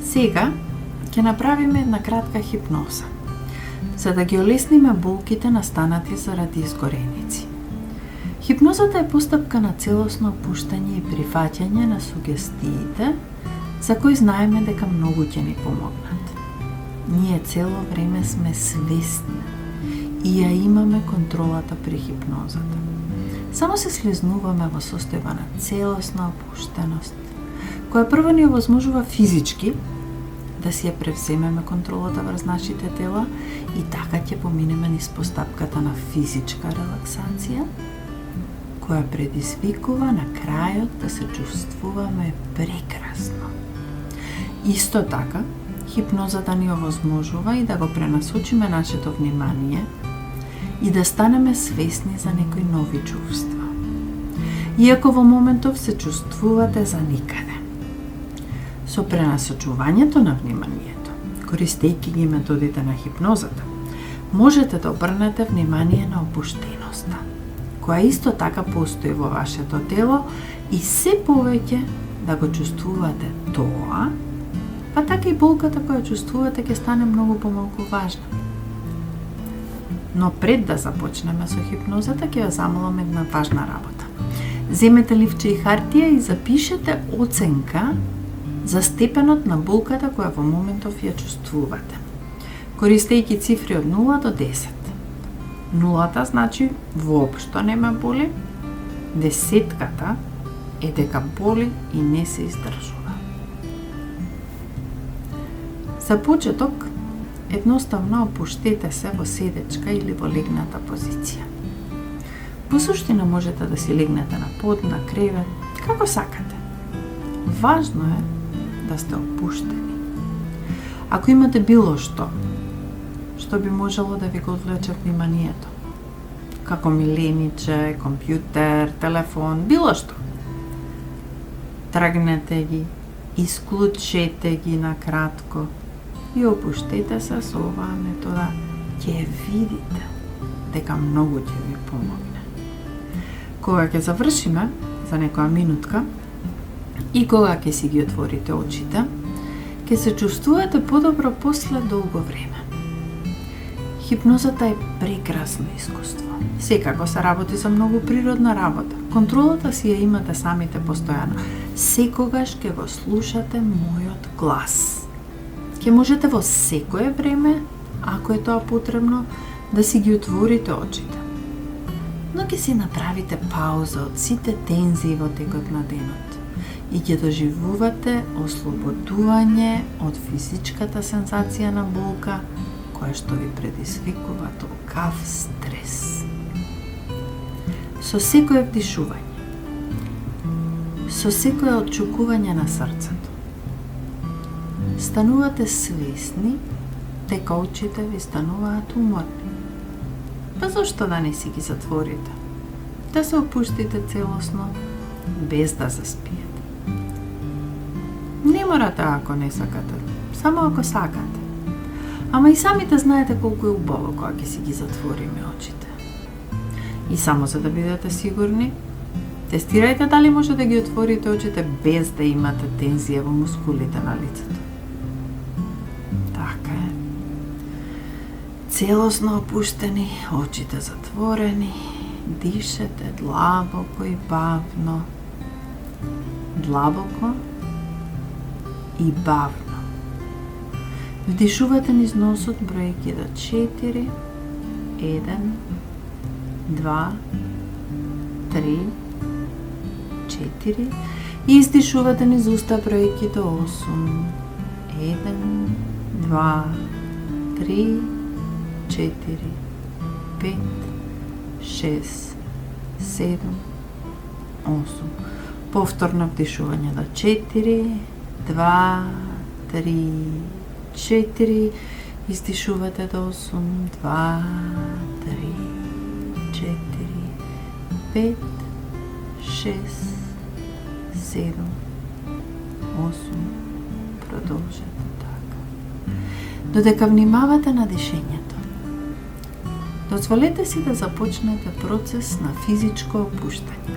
Сега ќе направиме една кратка хипноза, за да ги олесниме болките настанати заради изгореници. Хипнозата е постапка на целосно опуштање и прифаќање на сугестиите, за кои знаеме дека многу ќе ни помогнат. Ние цело време сме свесни и ја имаме контролата при хипнозата. Само се слезнуваме во состојба на целосна опуштеност, која прво ни овозможува физички да си ја превземеме контролата врз нашите тела и така ќе поминеме низ постапката на физичка релаксација, која предизвикува на крајот да се чувствуваме прекрасно. Исто така, хипнозата ни овозможува и да го пренасочиме нашето внимание и да станеме свесни за некои нови чувства. Иако во моментов се чувствувате за никаде. Со пренасочувањето на вниманието, користејќи ги методите на хипнозата, можете да обрнете внимание на опуштеноста, која исто така постои во вашето тело и се повеќе да го чувствувате тоа, па така и болката која чувствувате ќе стане многу помалку важна. Но пред да започнеме со хипнозата, ќе ве замолам една важна работа. Земете ливче и хартија и запишете оценка за степенот на болката која во моментов ја чувствувате, користејќи цифри од 0 до 10. 0 значи воопшто нема боли, 10 е дека боли и не се издржува. За почеток, едноставно опуштете се во седечка или во легната позиција. Во суштина можете да си легнете на под, на кревет, како сакате. Важно е да сте опуштени. Ако имате било што би можело да ви го одвлече вниманието, како милениче, компјутер, телефон, било што, тргнете ги, исклучете ги на кратко и опуштете се со оваа метода, ќе видите дека многу ќе ви помогне. Кога ќе завршиме за некоја минутка и кога ќе си ги отворите очите, ќе се чувствувате подобро после долго време. Хипнозата е прекрасно искуство. Секако се работи за многу природна работа. Контролата си ја имате самите постојано. Секогаш ќе го слушате мојот глас. Ќе можете во секое време, ако е тоа потребно, да си ги отворите очите. Но ќе си направите пауза од сите тензии во текот на денот и ќе доживувате ослободување од физичката сензација на болка, која што ви предизвикува толкав стрес. Со секое вдишување, со секое отчукување на срцето, станувате свесни дека очите ви стануваат уморни. Па зошто да не си ги затворите? Да се опуштите целосно, без да заспиете. Не морате ако не сакате, само ако сакате. Ама и самите знаете колку е убаво кога ќе си ги затвориме очите. И само за да бидете сигурни, тестирајте дали може да ги отворите очите без да имате тензија во мускулите на лицето. Така е. Целосно опуштени, очите затворени, дишете длабоко и бавно. Длабоко и бавно. Вдишувате низ носот бројки до 4, 1, 2, 3, 4 и издишувате низ уста бројки до 8, 1, 2, 3, 4, 5, 6, 7, 8. Повторно вдишување до 4, 2, 3, 4, издишувате до 8, 2, 3, 4, 5, 6, 7, 8, продолжете така. Додека внимавате на дишењето, дозволете си да започнете процес на физичко опуштање.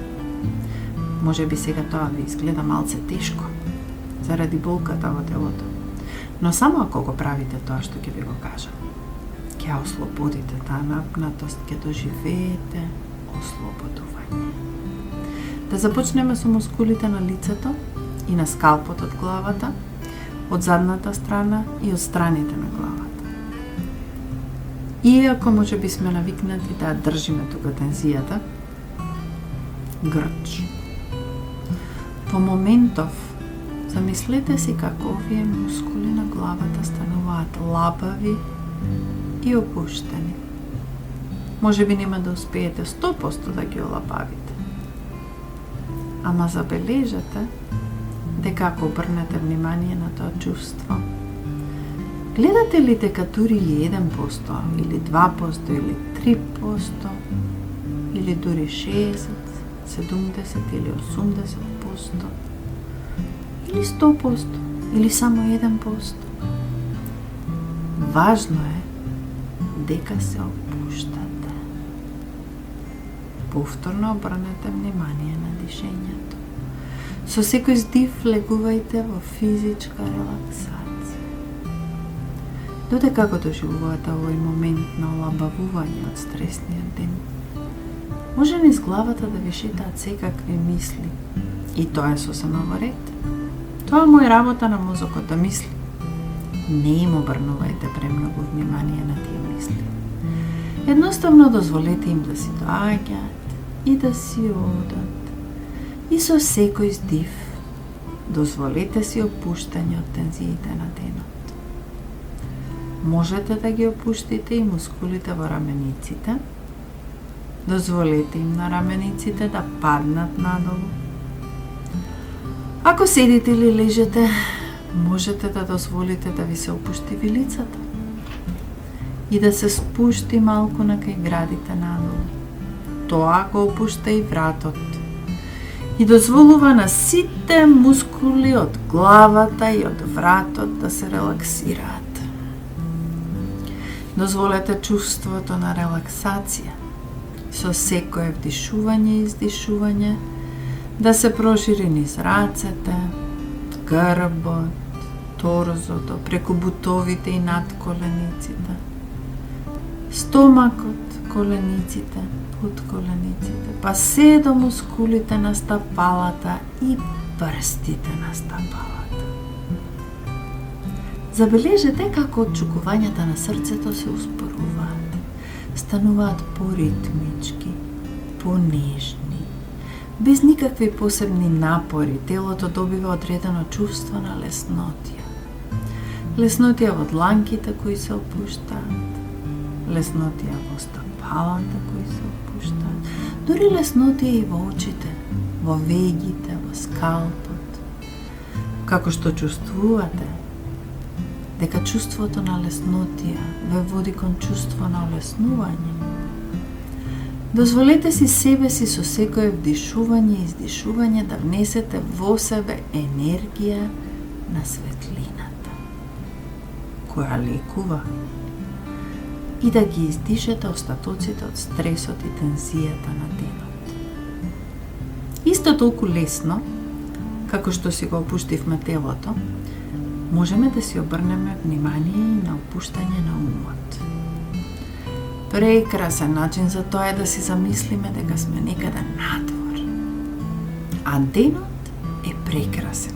Може би сега тоа ви изгледа малце тешко, заради болката во телото. Но само ако го правите тоа што ќе ви го кажам, ќе ја ослободите таа напнатост, ќе доживеете ослободување. Да започнеме со мускулите на лицето и на скалпот од главата, од задната страна и од страните на главата. Иако може би сме навикнати да ја држиме тука тензијата, грч. По моментов, замислете си како овие мускули на главата стануваат лабави и опуштени. Може би нема да успеете 100% да ги олабавите. Ама забележете дека ако обрнете внимание на тоа чувство, гледате ли дека дури 1% или 2% или 3% или дури 60, 70 или 80% или 100% или само 1%. Важно е дека се опуштате. Повторно обрнете внимание на дишењето. Со секој здив легувајте во физичка релаксација. Додека како доживувате овој момент на олабавување од стресниот ден, може низ главата да ви шетаат секакви мисли. И тоа е сосема во ред. Тоа му е работа на мозокот да мисли. Не им обрнувајте премногу внимание на тие мисли. Едноставно дозволете им да си доаѓаат и да си одат. И со секој здив дозволете си опуштање од тензиите на денот. Можете да ги опуштите и мускулите во рамениците. Дозволете им на рамениците да паднат надолу. Ако седите или лежите, можете да дозволите да ви се опушти вилицата и да се спушти малку на кај градите надолу. Тоа го опушта и вратот и дозволува на сите мускули од главата и од вратот да се релаксираат. Дозволете чувството на релаксација со секое вдишување и издишување да се прошири низ рацете, грбот, торзото, преку бутовите и над колениците, стомакот, колениците, под колениците, па се до мускулите на стапалата и прстите на стапалата. Забележете како отчукувањата на срцето се успоруваат, стануваат поритмички, понежни. Без никакви посебни напори, телото добива одредено чувство на леснотија. Леснотија во дланките кои се опуштаат, леснотија во стапалата кои се опуштаат, дури леснотија и во очите, во вегите, во скалпот. Како што чувствувате дека чувството на леснотија ве води кон чувство на олеснување, дозволете си себе си со секое вдишување и издишување да внесете во себе енергија на светлината, која лекува, и да ги издишете остатоците од стресот и тензијата на денот. Исто толку лесно, како што си го опуштивме телото, можеме да си обрнеме внимание и на опуштање на умот. Прекрасен начин за тоа е да си замислиме дека сме некаде надвор. А денот е прекрасен.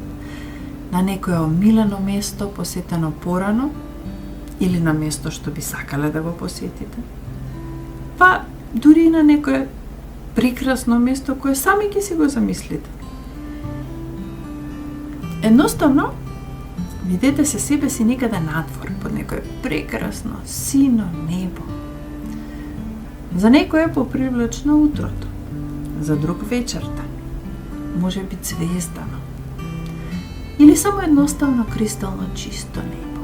На некое омилено место посетено порано или на место што би сакале да го посетите. Па дури и на некое прекрасно место кое сами ќе си го замислите. Едноставно, видете се себе си некаде надвор, под некое прекрасно сино небо. За некој е попривлечно утрото, за друг вечерта, може би звездано, или само едноставно кристално чисто небо.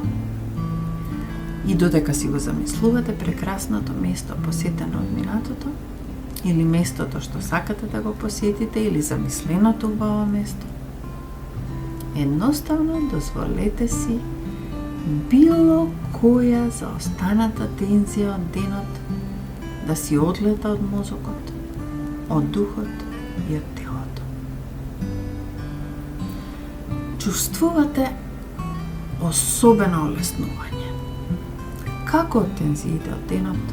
И додека си го замислувате прекрасното место посетено од минатото, или местото што сакате да го посетите, или замисленото убаво место, едноставно дозволете си било која заостаната тензија од денот да си одлета од мозокот, од духот и од телото. Чувствувате особено олеснување. Како од тензиите од денот,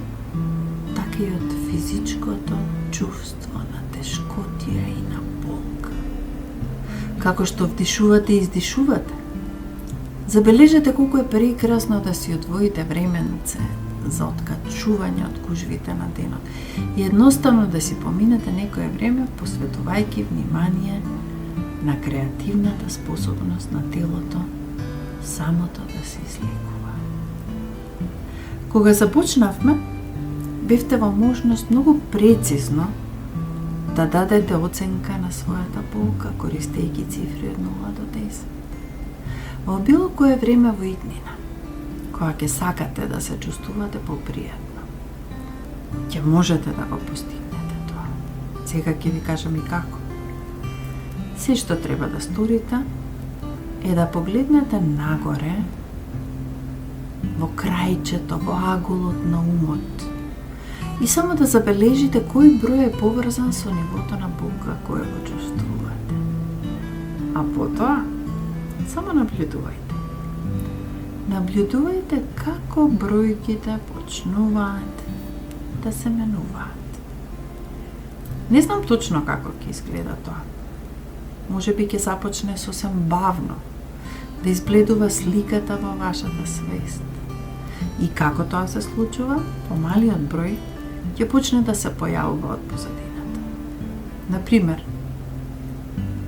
така и од физичкото чувство на тешкотија и на болка. Како што вдишувате и издишувате, забележете колку е прекрасно да си одвоите временце за откачување од гужвите на денот и едноставно да си поминете некое време посветувајќи внимание на креативната способност на телото самото да се излекува. Кога започнавме, бевте во можност многу прецизно да дадете оценка на својата болка користејќи цифри од 0 до 10. Во било кое време во иднина, кога ќе сакате да се чувствувате попријатно, ќе можете да го постигнете тоа. Сега ќе ви кажам и како. Се што треба да сторите е да погледнете нагоре во крајчето, во агулот на умот и само да забележите кој број е поврзан со нивото на болка која го чувствувате. А потоа, само наблюдувајте. Наблюдувајте како бројките почнуваат да се менуваат. Не знам точно како ќе изгледа тоа. Може би ќе започне сосем бавно да избледува сликата во вашата свест. И како тоа се случува, помалиот број ќе почне да се појавува од позадината. Например,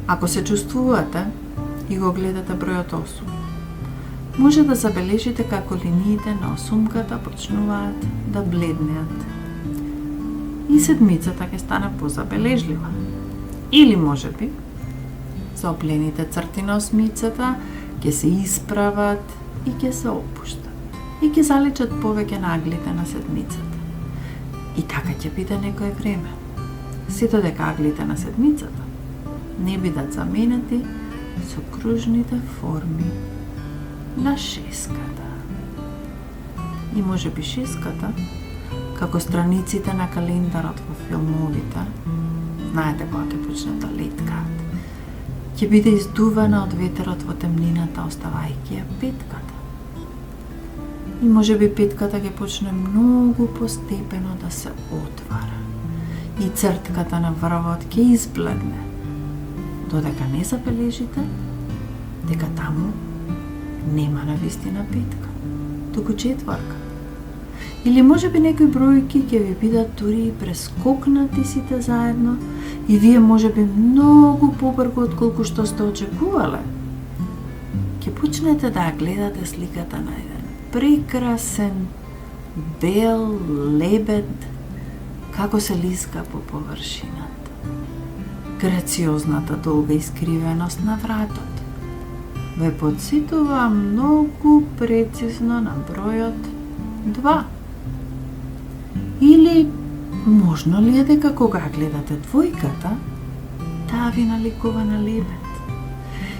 ако се чувствувате и го гледате бројот 8, може да забележите како линиите на осумката почнуваат да бледнеат. И седмицата ќе стане позабележлива. Или може би, заоплените црти на осмицата ќе се исправат и ќе се опуштат. И ќе залечат повеќе наглите на седмицата. И така ќе биде некое време. Сето дека аглите на седмицата не бидат заменети со кружните форми на шеската. И може би шеската, како страниците на календарот во филмовите, знаете кога ќе почнат да леткаат, ќе биде издувана од ветерот во темнината, оставајќи ја петката. И може би петката ќе почне многу постепено да се отвара. И цртката на врвот ќе избледне, додека не забележите дека таму нема навистина петка, туку четворка. Или може би некои бројки ќе ви бидат дури и прескокнати сите заедно и вие може би многу побрзо отколку што сте очекувале. Ќе почнете да гледате сликата на еден прекрасен бел лебед како се лиска по површината. Грациозната долга искривеност на вратот ве подсетува многу прецизно на бројот 2. Или можно ли е дека кога гледате двојката, таа ви наликува на лебед?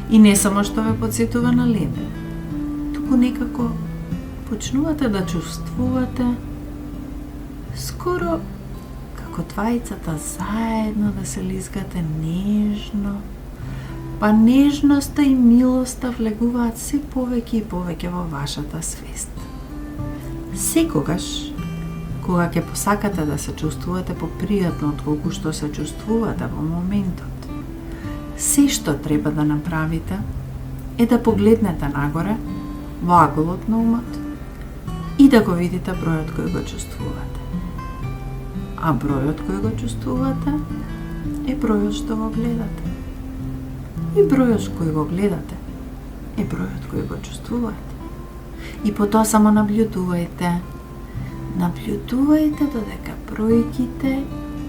И не само што ве подсетува на лебед, туку некако почнувате да чувствувате скоро како двајцата заедно да се лизгате нежно, па нежноста и милоста влегуваат се повеќе и повеќе во вашата свест. Секогаш, кога ќе посакате да се чувствувате попријатно отколку што се чувствувате во моментот, се што треба да направите е да погледнете нагоре во аголот на умот и да го видите бројот кој го чувствувате. А бројот кој го чувствувате е бројот што го гледате. И бројот кој го гледате е бројот кој го чувствувате. И потоа само наблюдувајте. Наблюдувајте додека бројките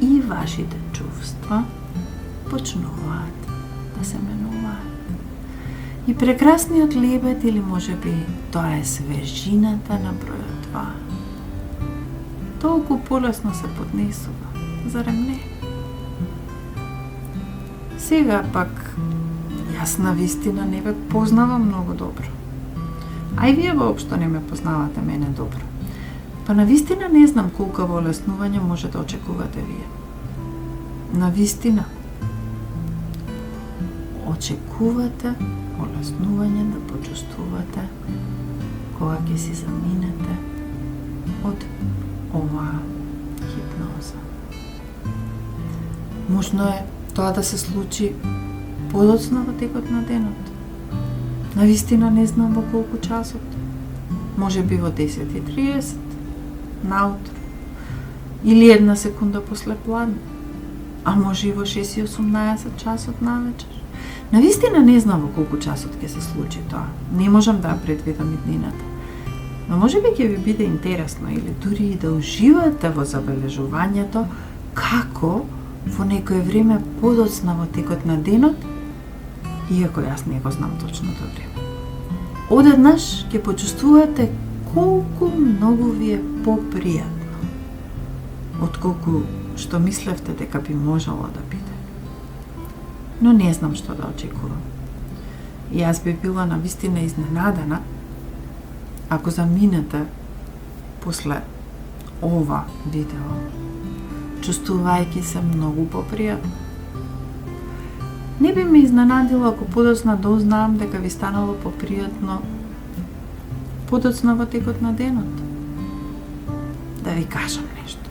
и вашите чувства почнуваат да се менуваат. И прекрасниот лебед, или може би тоа е свежината на бројот 2, толку полесно се поднесува, зарем не? Сега пак, јас на вистина не ве познавам многу добро. А и вие воопшто не ме познавате мене добро. Па на вистина не знам колку олеснување може да очекувате вие. На вистина очекувате олеснување да почувствувате кога ќе си заминете од оваа хипноза. Можно е тоа да се случи подоцна во текот на денот. Навистина не знам во колку часот. Може би во 10:30 наутро или 1 секунда после пладне, а може и во 6:18 часот навечер. Навистина не знам во колку часот ќе се случи тоа. Не можам да ја предвидам иднината. Но може би ќе ви биде интересно или дури и да уживате во забележувањето како во некое време подоцна во текот на денот, иако јас не го знам точното време. Одеднаш ќе почувствувате колку многу ви е попријатно, отколку што мислевте дека би можело да биде. Но не знам што да очекувам. Јас би била навистина изненадена ако заминете после ова видео, чувствувајќи се многу попријатно. Не би ме изненадило ако подоцна дознам дека ви станало попријатно подоцна во текот на денот. Да ви кажам нешто.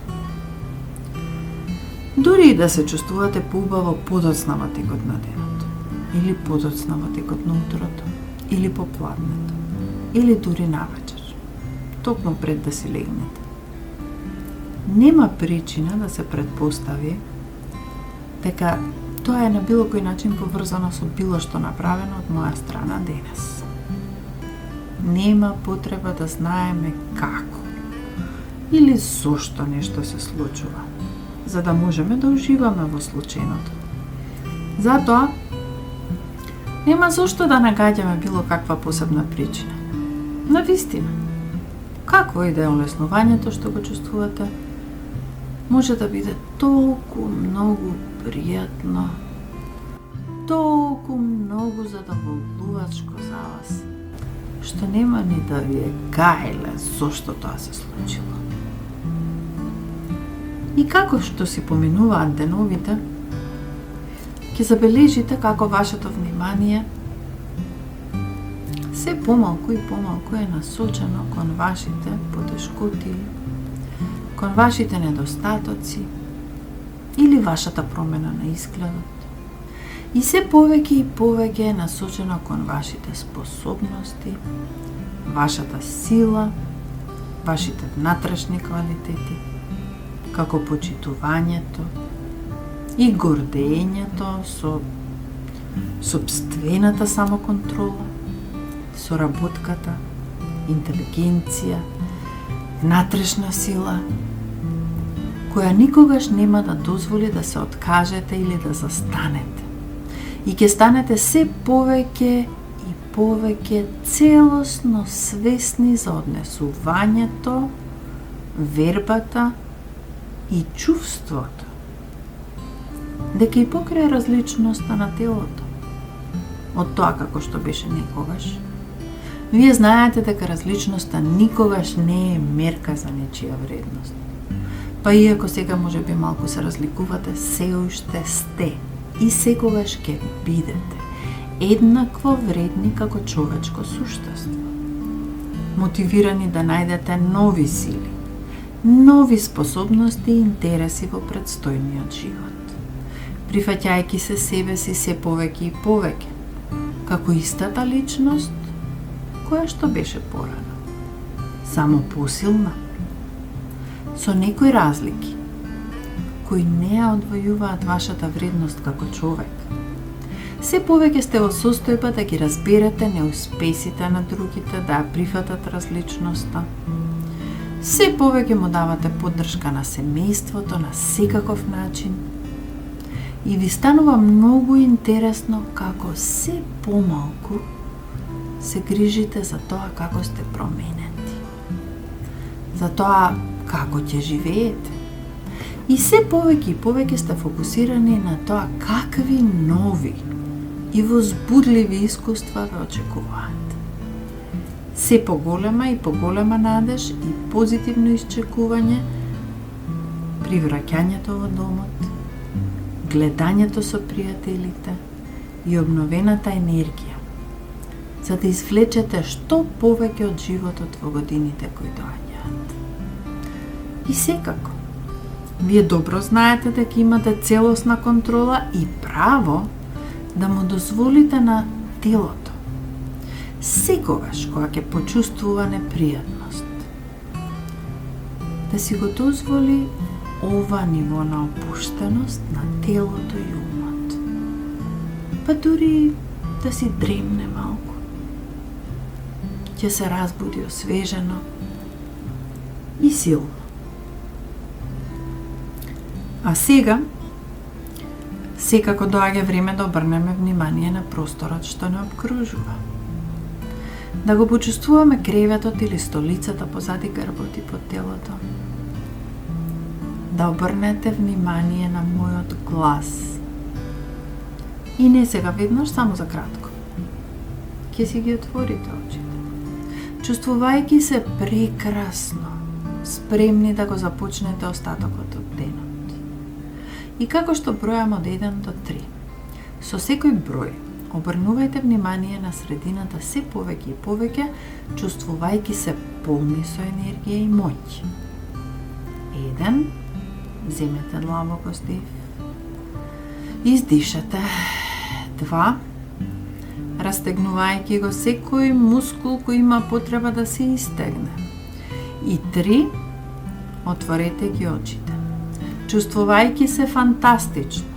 Дури и да се чувствувате поубаво подоцна во текот на денот, или подоцна во текот на утрото, или попладнето, или дури навечер, токму пред да си легнете. Нема причина да се предпостави дека тоа е на било кој начин поврзано со било што направено од моја страна денес. Нема потреба да знаеме како или зошто нешто се случува, за да можеме да уживаме во случајното. Затоа, нема зошто да нагаѓаме било каква посебна причина. Навистина, какво и да е олеснувањето што го чувствувате, може да биде толку многу пријатно, толку многу задоволувачко за вас, што нема ни да ви е гајле зошто тоа се случило. И како што си поминуваат деновите, ќе забележите како вашето внимание се помалку и помалку е насочено кон вашите потешкоти, кон вашите недостатоци или вашата промена на изгледот. И се повеќе и повеќе е насочено кон вашите способности, вашата сила, вашите внатрешни квалитети, како почитувањето и гордењето со собствената самоконтрола, соработката, интелигенција, внатрешна сила, која никогаш нема да дозволи да се откажете или да застанете. И ќе станете се повеќе и повеќе целосно свесни за однесувањето, вербата и чувството, дека и покрај различноста на телото, од тоа како што беше некогаш, вие знаете дека различноста никогаш не е мерка за нечија вредност. Па иако сега може би малку се разликувате, се уште сте и секогаш ќе бидете еднакво вредни како човечко суштество. Мотивирани да најдете нови сили, нови способности и интереси во предстојниот живот, прифаќајќи се себе си се повеќе и повеќе, како истата личност која што беше порано, само посилна, со некои разлики, кои не ја одвојуваат вашата вредност како човек. Се повеќе сте во состојба да ги разберете неуспесите на другите, да ја прифатат различноста. Се повеќе му давате поддршка на семејството на секаков начин и ви станува многу интересно како се помалку се грижите за тоа како сте променети, за тоа како ќе живеете. И се повеќе и повеќе сте фокусирани на тоа какви нови и возбудливи искуства ве очекуваат. Се поголема и поголема надеж и позитивно исчекување при враќањето во домот, гледањето со пријателите и обновената енергија за да извлечете што повеќе од животот во годините кои доаѓаат. И секако, вие добро знаете дека имате целосна контрола и право да му дозволите на телото секогаш кога ќе почувствува непријатност, да си го дозволи ова ниво на опуштеност на телото и умот. Па дури да си дремне малку. Ќе се разбуди освежено и силно. А сега, секако доаѓа време да обрнеме внимание на просторот што не обкружува. Да го почувствуваме креветот или столицата позади грбот и под телото. Да обрнете внимание на мојот глас. И не сега веднаш, само за кратко. Ќе си ги отворите очите. Чувствувајќи се прекрасно, спремни да го започнете остатокот од денот. И како што бројам од 1 до 3, со секој број обрнувајте внимание на средината се повеќе и повеќе, чувствувајќи се полни со енергија и моќ. 1. Земете длабоко вдих. Издишете. 2. Растегнувајќи го секој мускул кој има потреба да се истегне. И 3. Отворете ги очите. Чувствувајќи се фантастично.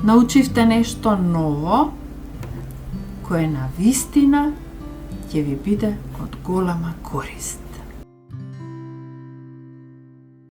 Научивте нешто ново, кое на вистина ќе ви биде од голема корист.